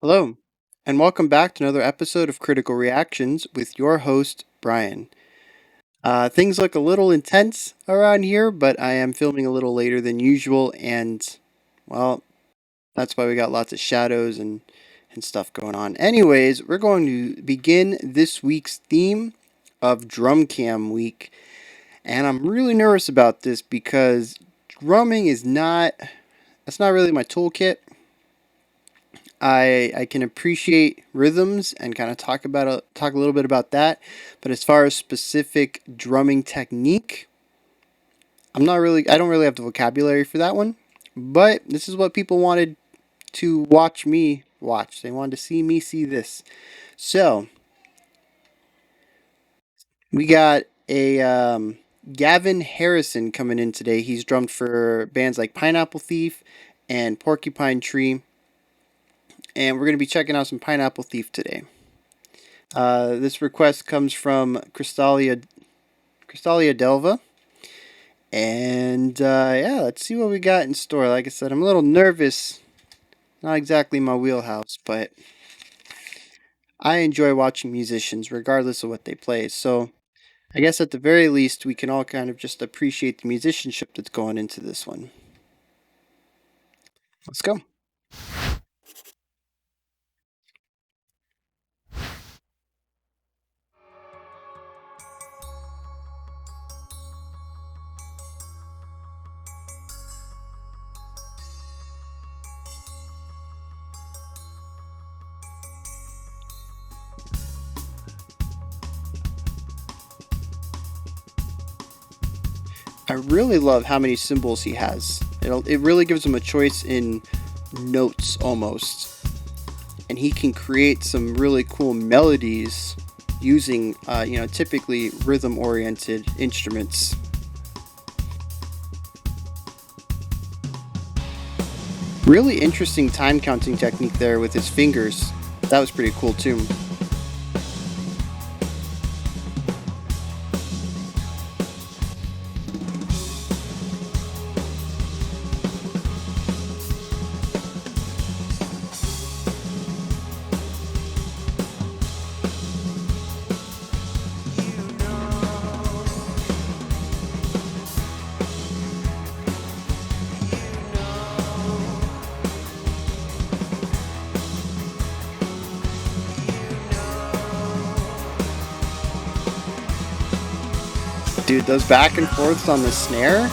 Hello, and welcome back to another episode of Critical Reactions with your host, Bryan. Things look a little intense around here, but I am filming a little later than usual, and, well, that's why we got lots of shadows and stuff going on. Anyways, we're going to begin this week's theme of Drum Cam Week, and I'm really nervous about this because drumming is that's not really my toolkit. I can appreciate rhythms and kind of talk a little bit about that, but as far as specific drumming technique, I don't really have the vocabulary for that one. But this is what people wanted to watch me watch. They wanted to see me see this. So we got a Gavin Harrison coming in today. He's drummed for bands like Pineapple Thief and Porcupine Tree, and we're going to be checking out some Pineapple Thief today. This request comes from Crystalia Delva. And yeah, let's see what we got in store. Like I said, I'm a little nervous. Not exactly my wheelhouse, but I enjoy watching musicians regardless of what they play. So I guess at the very least, we can all kind of just appreciate the musicianship that's going into this one. Let's go. I really love how many cymbals he has. It really gives him a choice in notes almost. And he can create some really cool melodies using, typically rhythm oriented instruments. Really interesting time counting technique there with his fingers. That was pretty cool too. Dude, those back and forths on the snare.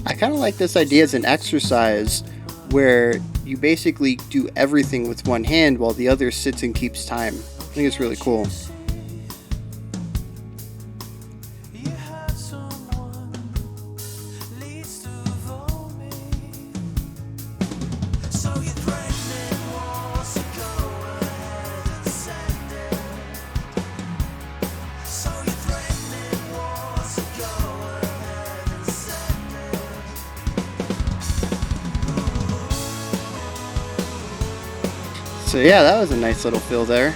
I kind of like this idea as an exercise where you basically do everything with one hand while the other sits and keeps time. I think it's really cool. So yeah, that was a nice little fill there.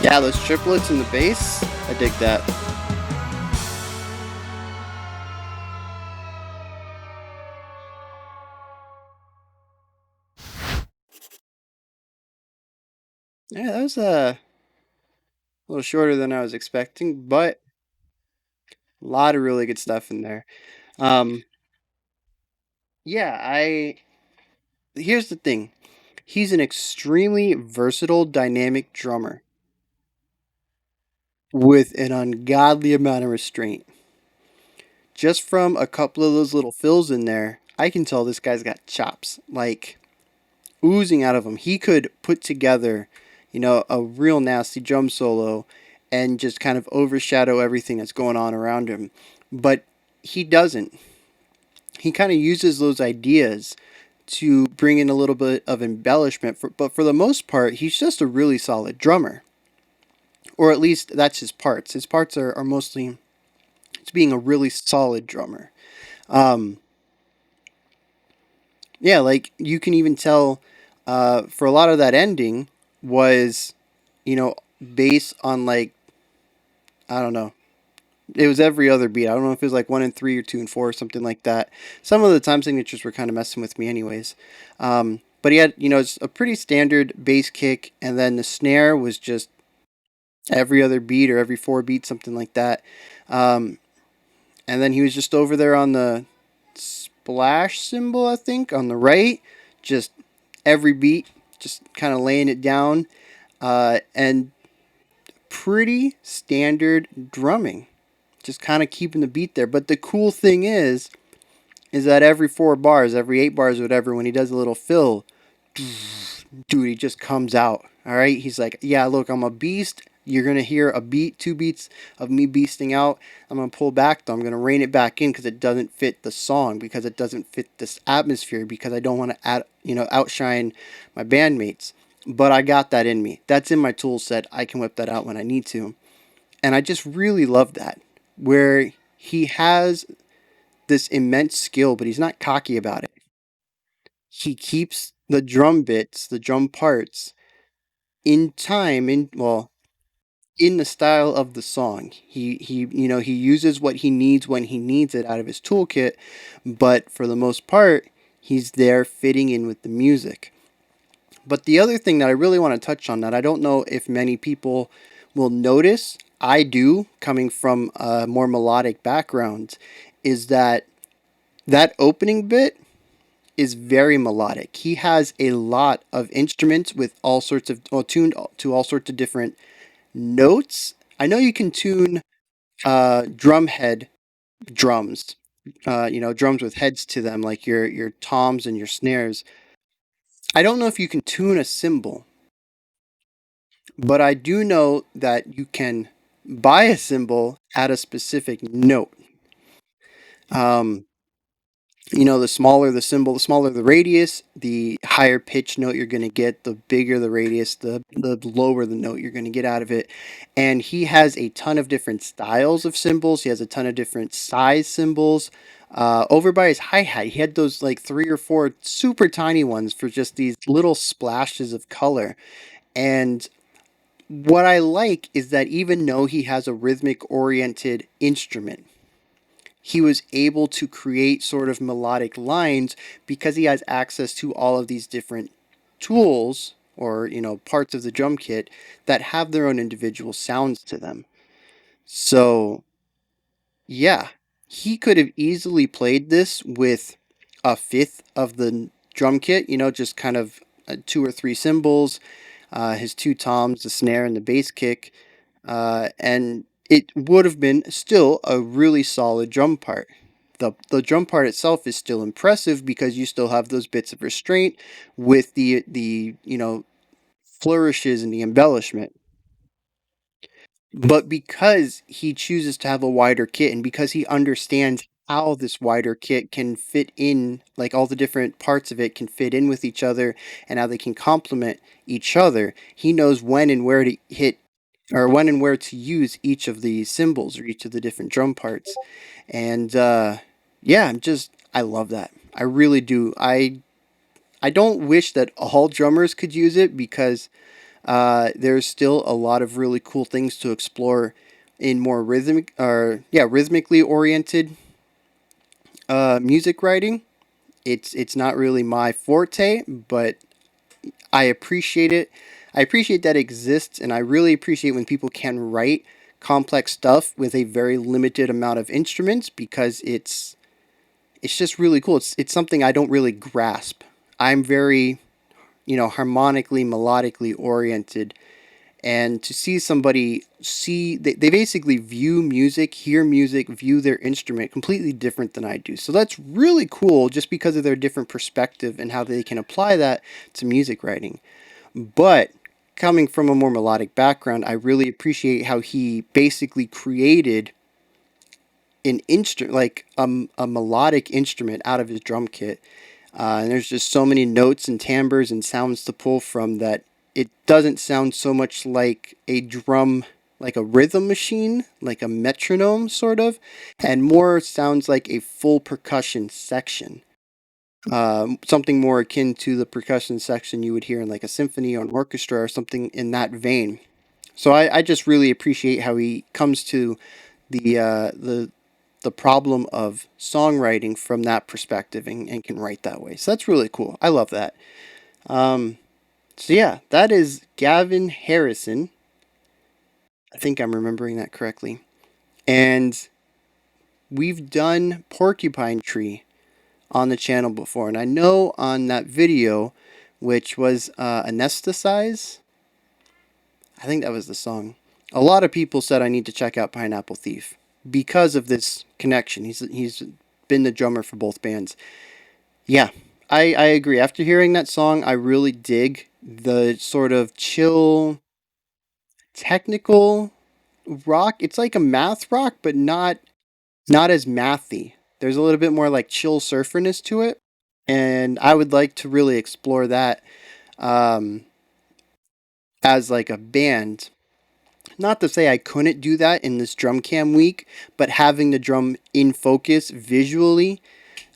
Yeah, those triplets in the bass, I dig that. Yeah, that was a little shorter than I was expecting, but a lot of really good stuff in there. Um, yeah, I here's the thing. He's an extremely versatile, dynamic drummer with an ungodly amount of restraint. Just from a couple of those little fills in there, I can tell this guy's got chops, like oozing out of him. He could put together, a real nasty drum solo and just kind of overshadow everything that's going on around him. But he doesn't. He kind of uses those ideas to bring in a little bit of embellishment, but for the most part, he's just a really solid drummer. Or at least that's his parts. His parts are mostly it's being a really solid drummer. Um, yeah, like you can even tell for a lot of that ending was, you know, based on like, I don't know. It was every other beat. I don't know if it was like 1 and 3 or 2 and 4 or something like that. Some of the time signatures were kind of messing with me, anyways. But he had, it's a pretty standard bass kick, and then the snare was just every other beat or every 4 beats, something like that. Um, and then he was just over there on the splash cymbal, I think, on the right, just every beat, just kind of laying it down, and pretty standard drumming, just kind of keeping the beat there. But the cool thing is that every 4 bars, every 8 bars, or whatever, when he does a little fill, dude, he just comes out. All right, he's like, yeah, look, I'm a beast. You're gonna hear a beat, 2 beats of me beasting out. I'm gonna pull back though. I'm gonna rein it back in because it doesn't fit the song, because it doesn't fit this atmosphere, because I don't want to outshine my bandmates. But I got that in me. That's in my tool set. I can whip that out when I need to. And I just really love that, where he has this immense skill, but he's not cocky about it. He keeps the drum bits, the drum parts in time, in the style of the song. He uses what he needs when he needs it out of his toolkit, but for the most part, he's there fitting in with the music. But the other thing that I really want to touch on, that I don't know if many people will notice, I do, coming from a more melodic background, is that opening bit is very melodic. He has a lot of instruments with all sorts of, well, tuned to all sorts of different notes. I know you can tune drum head drums, drums with heads to them, like your toms and your snares. I don't know if you can tune a cymbal, but I do know that you can buy a cymbal at a specific note. Um, the smaller the cymbal, the smaller the radius, the higher pitch note you're going to get. The bigger the radius, the lower the note you're going to get out of it. And he has a ton of different styles of cymbals. He has a ton of different size cymbals. Over by his hi-hat, he had those like 3 or 4 super tiny ones for just these little splashes of color. And what I like is that even though he has a rhythmic oriented instrument, he was able to create sort of melodic lines because he has access to all of these different tools, or parts of the drum kit that have their own individual sounds to them. So yeah, he could have easily played this with a fifth of the drum kit, just kind of 2 or 3 cymbals, his 2 toms, the snare, and the bass kick, and it would have been still a really solid drum part. The drum part itself is still impressive because you still have those bits of restraint with the flourishes and the embellishment. But because he chooses to have a wider kit, and because he understands how this wider kit can fit in, like all the different parts of it can fit in with each other and how they can complement each other, he knows when and where to hit, or when and where to use each of the cymbals or each of the different drum parts. And yeah, I love that. I really do. I don't wish that all drummers could use it, because there's still a lot of really cool things to explore in more rhythmically oriented music writing. It's not really my forte, but I appreciate it. I appreciate that it exists, and I really appreciate when people can write complex stuff with a very limited amount of instruments, because it's just really cool. It's something I don't really grasp. I'm very, harmonically, melodically oriented, and to see somebody they basically view music, hear music, view their instrument completely different than I do. So that's really cool, just because of their different perspective and how they can apply that to music writing. But coming from a more melodic background, I really appreciate how he basically created an instrument, like a melodic instrument out of his drum kit. And there's just so many notes and timbres and sounds to pull from that it doesn't sound so much like a drum, like a rhythm machine, like a metronome sort of, and more sounds like a full percussion section. Something more akin to the percussion section you would hear in like a symphony or an orchestra or something in that vein. So I just really appreciate how he comes to the uh, the the problem of songwriting from that perspective and can write that way. So that's really cool. I love that. Um, so yeah, that is Gavin Harrison. I think I'm remembering that correctly. And we've done Porcupine Tree on the channel before, and I know on that video, which was Anesthetize, I think that was the song. A lot of people said I need to check out Pineapple Thief because of this connection. He's been the drummer for both bands. Yeah, I agree. After hearing that song, I really dig the sort of chill, technical rock. It's like a math rock, but not as mathy. There's a little bit more like chill surferness to it, and I would like to really explore that um, as like a band. Not to say I couldn't do that in this drum cam week, but having the drum in focus visually,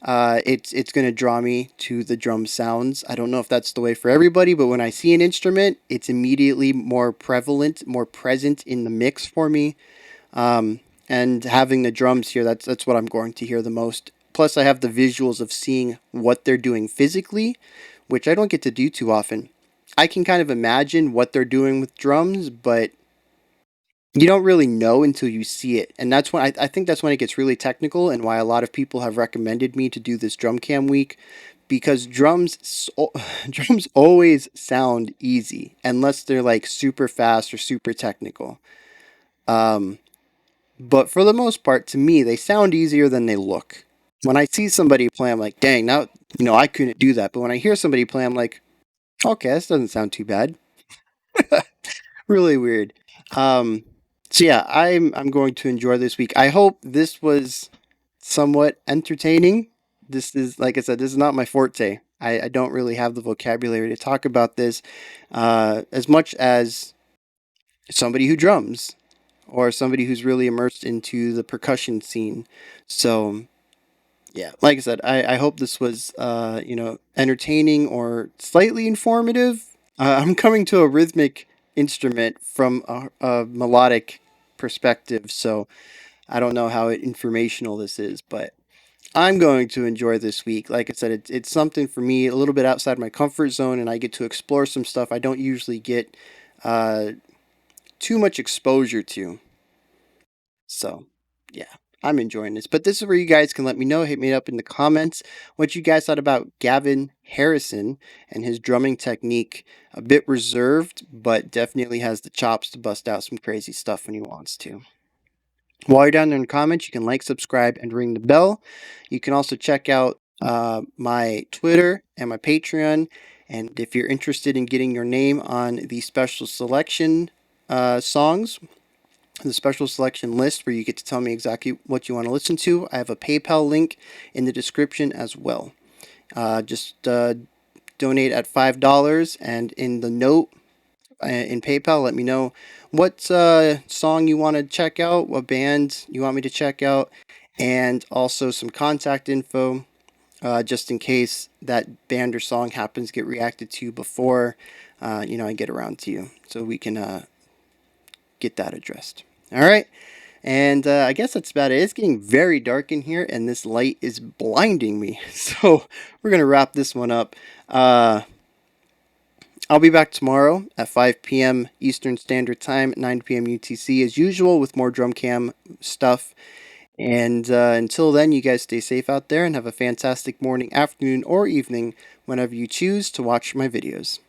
it's going to draw me to the drum sounds. I don't know if that's the way for everybody, but when I see an instrument, it's immediately more prevalent, more present in the mix for me. And having the drums here, that's what I'm going to hear the most. Plus, I have the visuals of seeing what they're doing physically, which I don't get to do too often. I can kind of imagine what they're doing with drums, but you don't really know until you see it. And that's when I think that's when it gets really technical, and why a lot of people have recommended me to do this drum cam week, because drums always sound easy unless they're like super fast or super technical. Um, but for the most part, to me, they sound easier than they look. When I see somebody play, I'm like, dang, now I couldn't do that. But when I hear somebody play, I'm like, okay, this doesn't sound too bad. Really weird. Um, so yeah, I'm going to enjoy this week. I hope this was somewhat entertaining. This is, like I said, this is not my forte. I don't really have the vocabulary to talk about this as much as somebody who drums or somebody who's really immersed into the percussion scene. So yeah, like I said, I hope this was entertaining or slightly informative. I'm coming to a rhythmic instrument from a melodic perspective, so I don't know how informational this is, but I'm going to enjoy this week. Like I said, it's something for me a little bit outside my comfort zone, and I get to explore some stuff I don't usually get uh, too much exposure to. So, yeah, I'm enjoying this. But this is where you guys can let me know. Hit me up in the comments what you guys thought about Gavin Harrison and his drumming technique. A bit reserved, but definitely has the chops to bust out some crazy stuff when he wants to. While you're down there in the comments, you can like, subscribe, and ring the bell. You can also check out my Twitter and my Patreon. And if you're interested in getting your name on the special selection songs, the special selection list where you get to tell me exactly what you want to listen to, I have a PayPal link in the description as well. Just donate at $5, and in the note in PayPal, let me know what song you want to check out, what band you want me to check out, and also some contact info, just in case that band or song happens to get reacted to before I get around to you, so we can get that addressed. All right. And I guess that's about it. It's getting very dark in here, and this light is blinding me. So we're going to wrap this one up. I'll be back tomorrow at 5 p.m. Eastern Standard Time, 9 p.m. UTC, as usual, with more drum cam stuff. And until then, you guys stay safe out there and have a fantastic morning, afternoon, or evening whenever you choose to watch my videos.